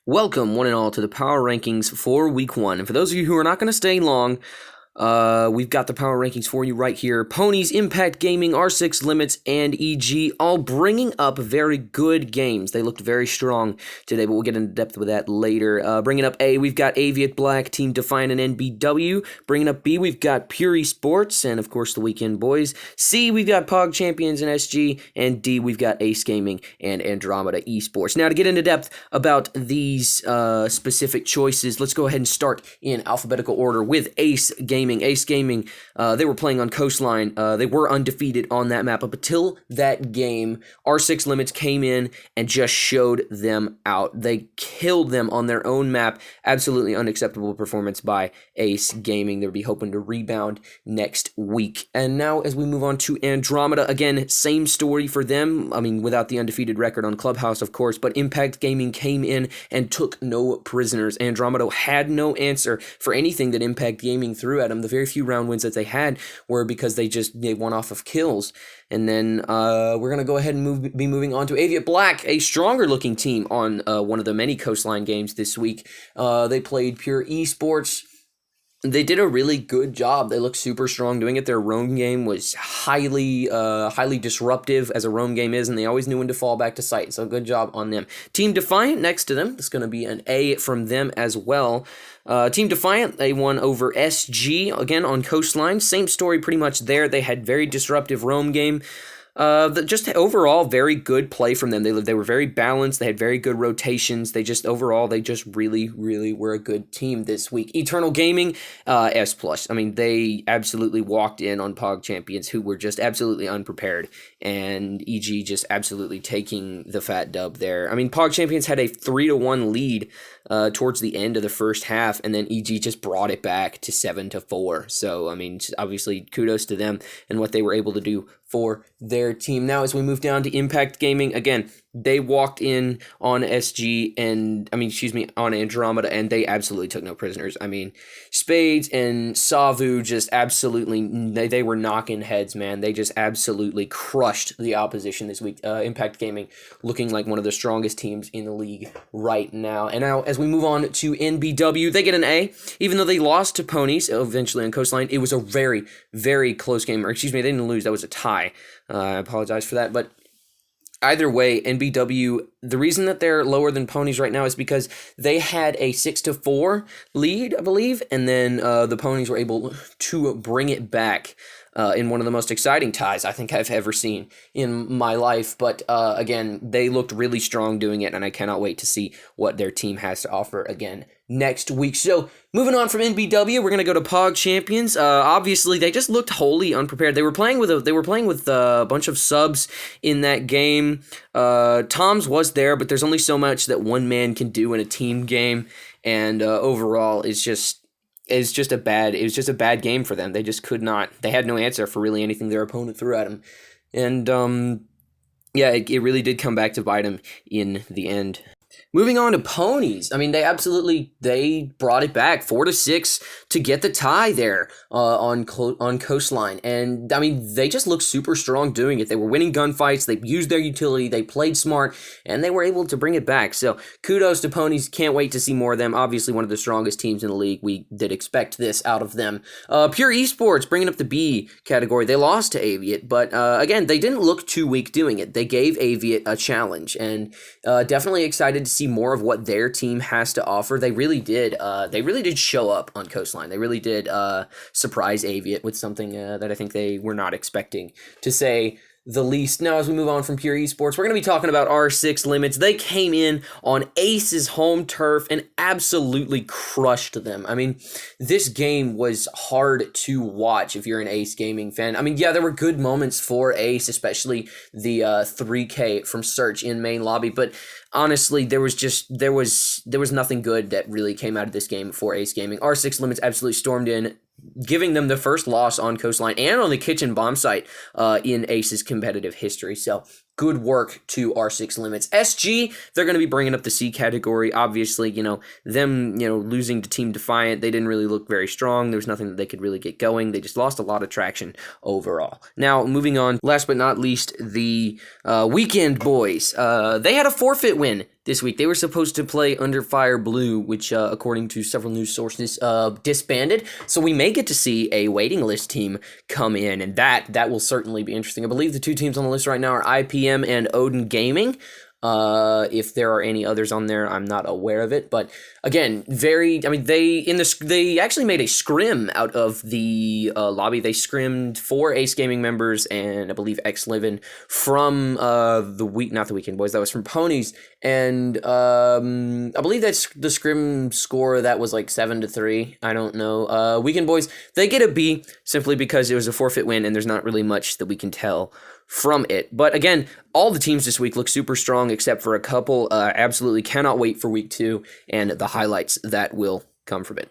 Welcome, one and all, to the Power Rankings for Week 1. And for those of you who are not going to stay long, we've got the Power Rankings for you right here. Ponies, Impact Gaming, R6 Limits, and EG all bringing up very good games. They looked very strong today, but we'll get into depth with that later. Bringing up A, we've got Aviate Black, Team Defiant, and NBW. Bringing up B, we've got Pure Esports, and of course the Weekend Boys. C, we've got Pog Champions and SG. And D, we've got Ace Gaming and Andromeda Esports. Now, to get into depth about these specific choices, let's go ahead and start in alphabetical order with Ace Gaming. Ace Gaming, they were playing on Coastline. They were undefeated on that map up until that game. R6 Limits came in and just showed them out. They killed them on their own map. Absolutely unacceptable performance by Ace Gaming. They'll be hoping to rebound next week. And now as we move on to Andromeda, again, same story for them. I mean, without the undefeated record on Clubhouse, of course, but Impact Gaming came in and took no prisoners. Andromeda had no answer for anything that Impact Gaming threw at them. The very few round wins that they had were because they won off of kills. And then we're going to go ahead and be moving on to Aviate Black, a stronger looking team on one of the many Coastline games this week. They played Pure Esports. They did a really good job. They looked super strong doing it. Their roam game was highly disruptive, as a roam game is, and they always knew when to fall back to site. So good job on them. Team Defiant next to them. It's going to be an A from them as well. Team Defiant, they won over SG, again on Coastline. Same story pretty much there. They had very disruptive roam game. Just overall very good play from them. They were very balanced. They had very good rotations. They just really were a good team this week. Eternal Gaming, S+. I mean, they absolutely walked in on Pog Champions, who were just absolutely unprepared, and EG just absolutely taking the fat dub there. I mean, Pog Champions had a 3-1 lead towards the end of the first half, and then EG just brought it back to 7-4. So, I mean, obviously, kudos to them and what they were able to do for their team. Now, as we move down to Impact Gaming, again, they walked in on on Andromeda, and they absolutely took no prisoners. I mean, Spades and Savu just absolutely, they were knocking heads, man. They just absolutely crushed the opposition this week. Impact Gaming looking like one of the strongest teams in the league right now. And now, as we move on to NBW, they get an A. Even though they lost to Ponies eventually on Coastline, it was a very, very close game. Or excuse me, they didn't lose. That was a tie. I apologize for that. But either way, NBW, the reason that they're lower than Ponies right now is because they had a 6-4 lead, I believe, and then the Ponies were able to bring it back in one of the most exciting ties I think I've ever seen in my life. But again, they looked really strong doing it, and I cannot wait to see what their team has to offer again next week. So moving on from NBW, we're going to go to Pog Champions. Obviously, they just looked wholly unprepared. They were playing with a bunch of subs in that game. Tom's was there, but there's only so much that one man can do in a team game, and overall, it was just a bad game for them. They just could not. They had no answer for really anything their opponent threw at them, and yeah, it really did come back to bite them in the end. Moving on to Ponies, I mean, they brought it back 4-6 to get the tie there on Coastline, and I mean, they just looked super strong doing it. They were winning gunfights, they used their utility, they played smart, and they were able to bring it back. So kudos to Ponies. Can't wait to see more of them. Obviously, one of the strongest teams in the league. We did expect this out of them. Pure Esports, bringing up the B category. They lost to Aviate, but again, they didn't look too weak doing it. They gave Aviate a challenge, and definitely excited to see more of what their team has to offer. They really did. They really did show up on Coastline. They really did surprise Aviate with something that I think they were not expecting, to say the least. Now, as we move on from Pure Esports, we're going to be talking about R6 Limits. They came in on Ace's home turf and absolutely crushed them. I mean, this game was hard to watch if you're an Ace Gaming fan. I mean, yeah, there were good moments for Ace, especially the 3K from Search in main lobby, but honestly, there was nothing good that really came out of this game for Ace Gaming. R6 Limits absolutely stormed in, giving them the first loss on Coastline and on the kitchen bomb site in Ace's competitive history. So good work to R6 Limits. SG, they're going to be bringing up the C category. Obviously, them, losing to Team Defiant, they didn't really look very strong. There was nothing that they could really get going. They just lost a lot of traction overall. Now, moving on, last but not least, the Weekend Boys. They had a forfeit win this week. They were supposed to play Under Fire Blue, which, according to several news sources, disbanded. So we may get to see a waiting list team come in, and that will certainly be interesting. I believe the two teams on the list right now are IPM and Odin Gaming. If there are any others on there, I'm not aware of it. But again, they actually made a scrim out of the lobby. They scrimmed 4 Ace Gaming members and I believe X Livin from not the Weekend Boys. That was from Ponies, and I believe that's the scrim score. That was like 7-3. I don't know. Weekend Boys, they get a B simply because it was a forfeit win, and there's not really much that we can tell from it. But again, all the teams this week look super strong except for a couple. Absolutely cannot wait for week 2 and the highlights that will come from it.